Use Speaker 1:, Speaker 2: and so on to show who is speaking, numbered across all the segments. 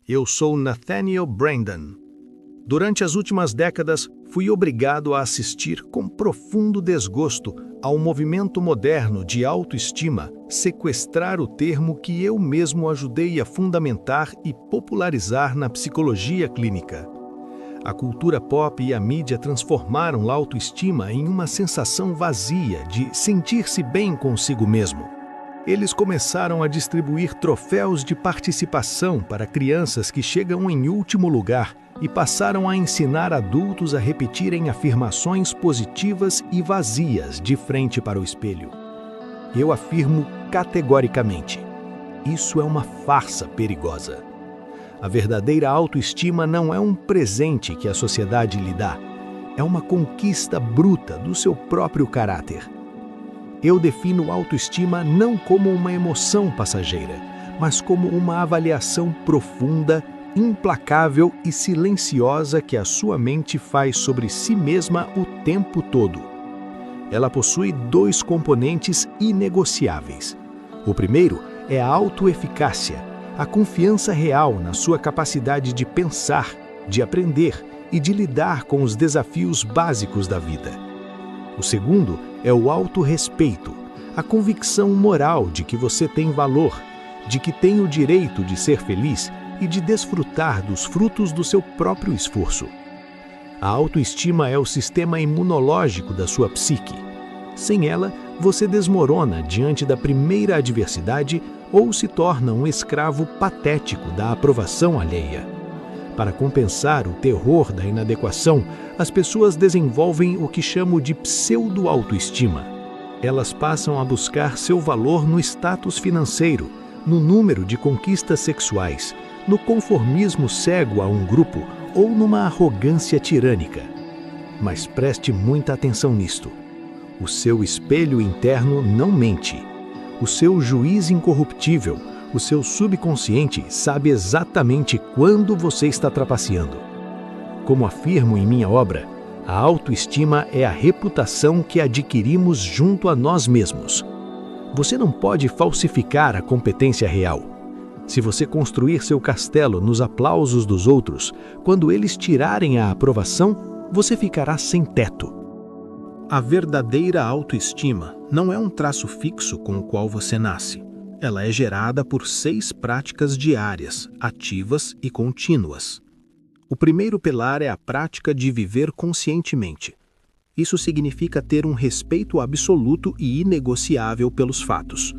Speaker 1: Eu sou Nathaniel Brandon. Durante as últimas décadas, fui obrigado a assistir com profundo desgosto ao movimento moderno de autoestima sequestrar o termo que eu mesmo ajudei a fundamentar e popularizar na psicologia clínica. A cultura pop e a mídia transformaram a autoestima em uma sensação vazia de sentir-se bem consigo mesmo. Eles começaram a distribuir troféus de participação para crianças que chegam em último lugar e passaram a ensinar adultos a repetirem afirmações positivas e vazias de frente para o espelho. Eu afirmo categoricamente: isso é uma farsa perigosa. A verdadeira autoestima não é um presente que a sociedade lhe dá, é uma conquista bruta do seu próprio caráter. Eu defino autoestima não como uma emoção passageira, mas como uma avaliação profunda, implacável e silenciosa que a sua mente faz sobre si mesma o tempo todo. Ela possui dois componentes inegociáveis. O primeiro é a autoeficácia, a confiança real na sua capacidade de pensar, de aprender e de lidar com os desafios básicos da vida. O segundo é o autorrespeito, a convicção moral de que você tem valor, de que tem o direito de ser feliz e de desfrutar dos frutos do seu próprio esforço. A autoestima é o sistema imunológico da sua psique. Sem ela, você desmorona diante da primeira adversidade ou se torna um escravo patético da aprovação alheia. Para compensar o terror da inadequação, as pessoas desenvolvem o que chamo de pseudo-autoestima. Elas passam a buscar seu valor no status financeiro, no número de conquistas sexuais, no conformismo cego a um grupo ou numa arrogância tirânica. Mas preste muita atenção nisto. O seu espelho interno não mente. O seu juiz incorruptível, o seu subconsciente sabe exatamente quando você está trapaceando. Como afirmo em minha obra, a autoestima é a reputação que adquirimos junto a nós mesmos. Você não pode falsificar a competência real. Se você construir seu castelo nos aplausos dos outros, quando eles tirarem a aprovação, você ficará sem teto. A verdadeira autoestima não é um traço fixo com o qual você nasce. Ela é gerada por 6 práticas diárias, ativas e contínuas. O primeiro pilar é a prática de viver conscientemente. Isso significa ter um respeito absoluto e inegociável pelos fatos.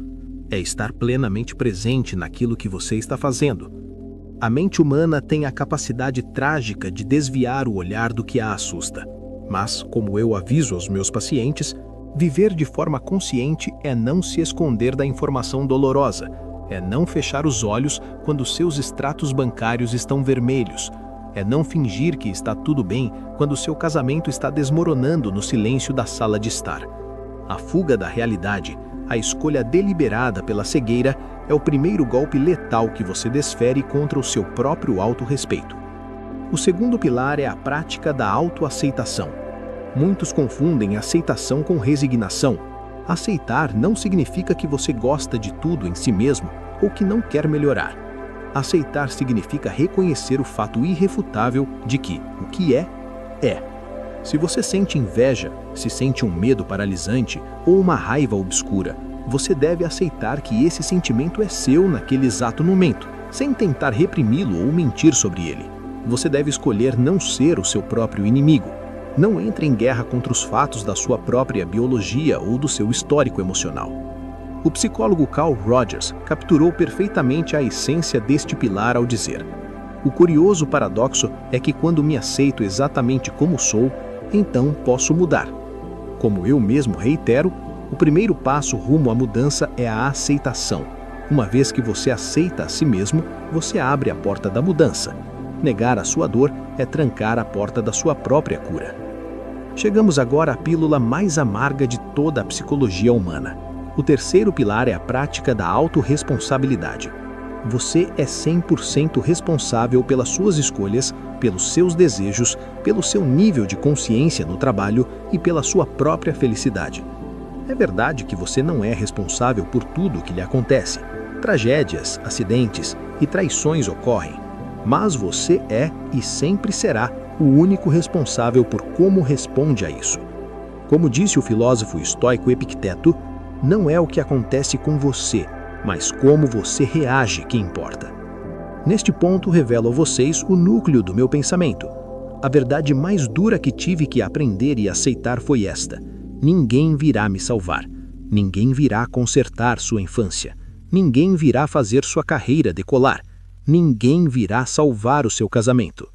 Speaker 1: É estar plenamente presente naquilo que você está fazendo. A mente humana tem a capacidade trágica de desviar o olhar do que a assusta. Mas, como eu aviso aos meus pacientes, viver de forma consciente é não se esconder da informação dolorosa, é não fechar os olhos quando seus extratos bancários estão vermelhos, é não fingir que está tudo bem quando seu casamento está desmoronando no silêncio da sala de estar. A fuga da realidade, a escolha deliberada pela cegueira, é o primeiro golpe letal que você desfere contra o seu próprio autorrespeito. O segundo pilar é a prática da autoaceitação. Muitos confundem aceitação com resignação. Aceitar não significa que você gosta de tudo em si mesmo ou que não quer melhorar. Aceitar significa reconhecer o fato irrefutável de que o que é, é. Se você sente inveja, se sente um medo paralisante ou uma raiva obscura, você deve aceitar que esse sentimento é seu naquele exato momento, sem tentar reprimi-lo ou mentir sobre ele. Você deve escolher não ser o seu próprio inimigo. Não entre em guerra contra os fatos da sua própria biologia ou do seu histórico emocional. O psicólogo Carl Rogers capturou perfeitamente a essência deste pilar ao dizer: o curioso paradoxo é que quando me aceito exatamente como sou, então posso mudar. Como eu mesmo reitero, o primeiro passo rumo à mudança é a aceitação. Uma vez que você aceita a si mesmo, você abre a porta da mudança. Negar a sua dor é trancar a porta da sua própria cura. Chegamos agora à pílula mais amarga de toda a psicologia humana. O terceiro pilar é a prática da autorresponsabilidade. Você é 100% responsável pelas suas escolhas, pelos seus desejos, pelo seu nível de consciência no trabalho e pela sua própria felicidade. É verdade que você não é responsável por tudo o que lhe acontece. Tragédias, acidentes e traições ocorrem. mas você é e sempre será o único responsável por como responde a isso. Como disse o filósofo estoico Epicteto, não é o que acontece com você, mas como você reage que importa. Neste ponto, revelo a vocês o núcleo do meu pensamento. A verdade mais dura que tive que aprender e aceitar foi esta: ninguém virá me salvar. Ninguém virá consertar sua infância. Ninguém virá fazer sua carreira decolar. Ninguém virá salvar o seu casamento.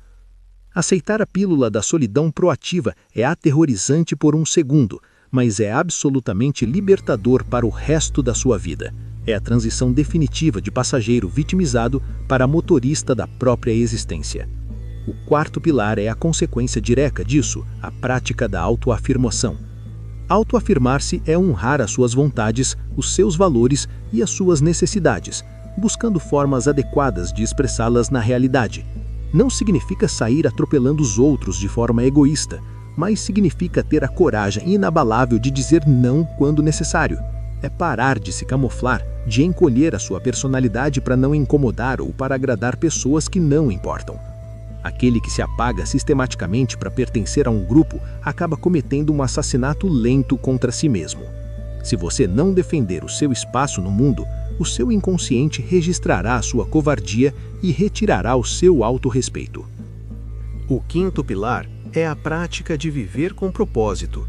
Speaker 1: Aceitar a pílula da solidão proativa é aterrorizante por um segundo, mas é absolutamente libertador para o resto da sua vida. É a transição definitiva de passageiro vitimizado para motorista da própria existência. O quarto pilar é a consequência direta disso, a prática da autoafirmação. Autoafirmar-se é honrar as suas vontades, os seus valores e as suas necessidades, buscando formas adequadas de expressá-las na realidade. Não significa sair atropelando os outros de forma egoísta, mas significa ter a coragem inabalável de dizer não quando necessário. É parar de se camuflar, de encolher a sua personalidade para não incomodar ou para agradar pessoas que não importam. Aquele que se apaga sistematicamente para pertencer a um grupo acaba cometendo um assassinato lento contra si mesmo. Se você não defender o seu espaço no mundo, o seu inconsciente registrará a sua covardia e retirará o seu autorrespeito. O quinto pilar é a prática de viver com propósito.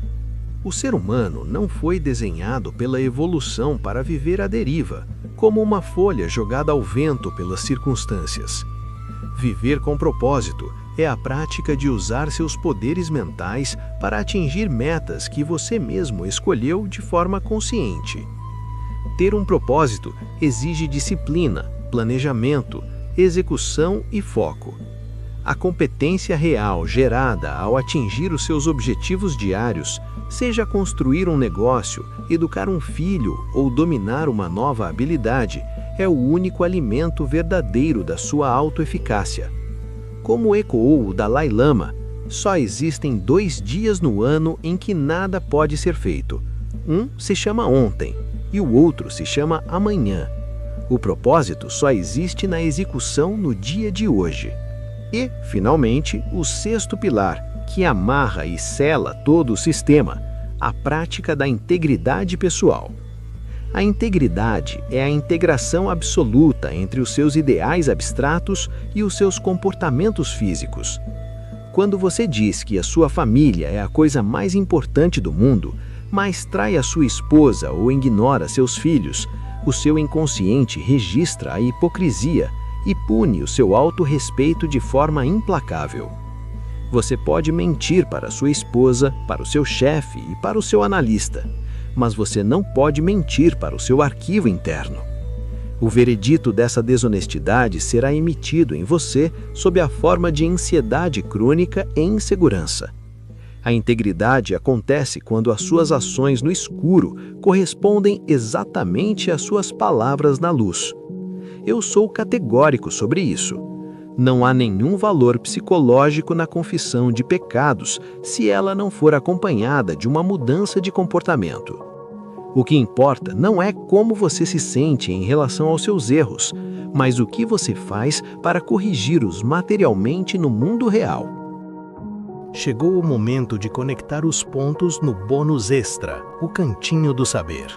Speaker 1: O ser humano não foi desenhado pela evolução para viver à deriva, como uma folha jogada ao vento pelas circunstâncias. Viver com propósito é a prática de usar seus poderes mentais para atingir metas que você mesmo escolheu de forma consciente. Ter um propósito exige disciplina, planejamento, execução e foco. A competência real gerada ao atingir os seus objetivos diários, seja construir um negócio, educar um filho ou dominar uma nova habilidade, é o único alimento verdadeiro da sua autoeficácia. Como ecoou o Dalai Lama, só existem 2 dias no ano em que nada pode ser feito. Um se chama ontem e o outro se chama amanhã. O propósito só existe na execução no dia de hoje. E, finalmente, o sexto pilar, que amarra e sela todo o sistema, a prática da integridade pessoal. A integridade é a integração absoluta entre os seus ideais abstratos e os seus comportamentos físicos. Quando você diz que a sua família é a coisa mais importante do mundo, mas trai a sua esposa ou ignora seus filhos, o seu inconsciente registra a hipocrisia e pune o seu autorrespeito de forma implacável. Você pode mentir para sua esposa, para o seu chefe e para o seu analista, mas você não pode mentir para o seu arquivo interno. O veredito dessa desonestidade será emitido em você sob a forma de ansiedade crônica e insegurança. A integridade acontece quando as suas ações no escuro correspondem exatamente às suas palavras na luz. Eu sou categórico sobre isso. Não há nenhum valor psicológico na confissão de pecados se ela não for acompanhada de uma mudança de comportamento. O que importa não é como você se sente em relação aos seus erros, mas o que você faz para corrigi-los materialmente no mundo real. Chegou o momento de conectar os pontos no bônus extra, o cantinho do saber.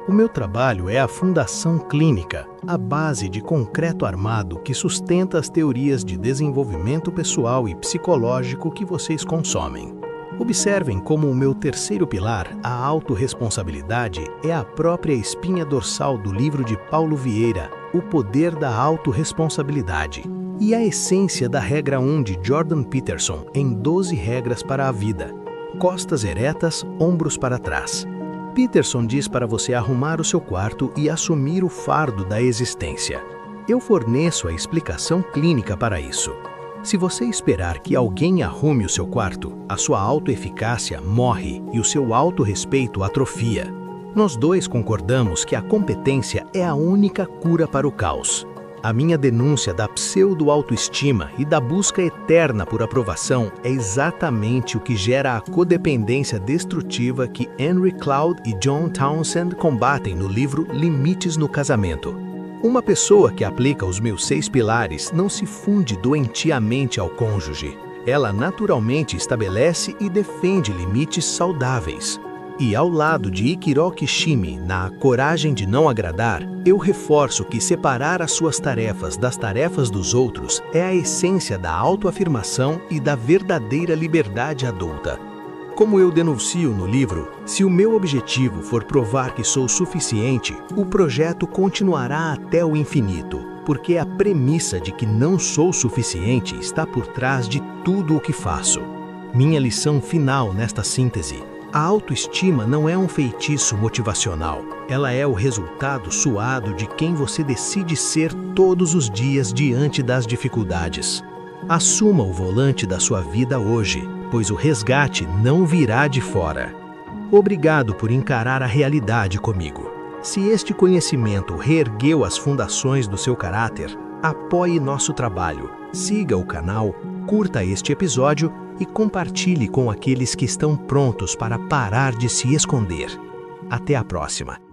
Speaker 1: O meu trabalho é a fundação clínica, a base de concreto armado que sustenta as teorias de desenvolvimento pessoal e psicológico que vocês consomem. Observem como o meu terceiro pilar, a autorresponsabilidade, é a própria espinha dorsal do livro de Paulo Vieira, O Poder da Autorresponsabilidade, e a essência da regra 1 de Jordan Peterson em 12 regras para a vida. Costas eretas, ombros para trás. Peterson diz para você arrumar o seu quarto e assumir o fardo da existência. Eu forneço a explicação clínica para isso. Se você esperar que alguém arrume o seu quarto, a sua autoeficácia morre e o seu autorrespeito atrofia. Nós dois concordamos que a competência é a única cura para o caos. A minha denúncia da pseudo-autoestima e da busca eterna por aprovação é exatamente o que gera a codependência destrutiva que Henry Cloud e John Townsend combatem no livro Limites no Casamento. Uma pessoa que aplica os meus 6 pilares não se funde doentiamente ao cônjuge. Ela naturalmente estabelece e defende limites saudáveis. E ao lado de Ikiro Kishimi, na Coragem de Não Agradar, eu reforço que separar as suas tarefas das tarefas dos outros é a essência da autoafirmação e da verdadeira liberdade adulta. Como eu denuncio no livro, se o meu objetivo for provar que sou suficiente, o projeto continuará até o infinito, porque a premissa de que não sou suficiente está por trás de tudo o que faço. Minha lição final nesta síntese: a autoestima não é um feitiço motivacional. Ela é o resultado suado de quem você decide ser todos os dias diante das dificuldades. Assuma o volante da sua vida hoje, pois o resgate não virá de fora. Obrigado por encarar a realidade comigo. Se este conhecimento reergueu as fundações do seu caráter, apoie nosso trabalho, siga o canal, curta este episódio e compartilhe com aqueles que estão prontos para parar de se esconder. Até a próxima!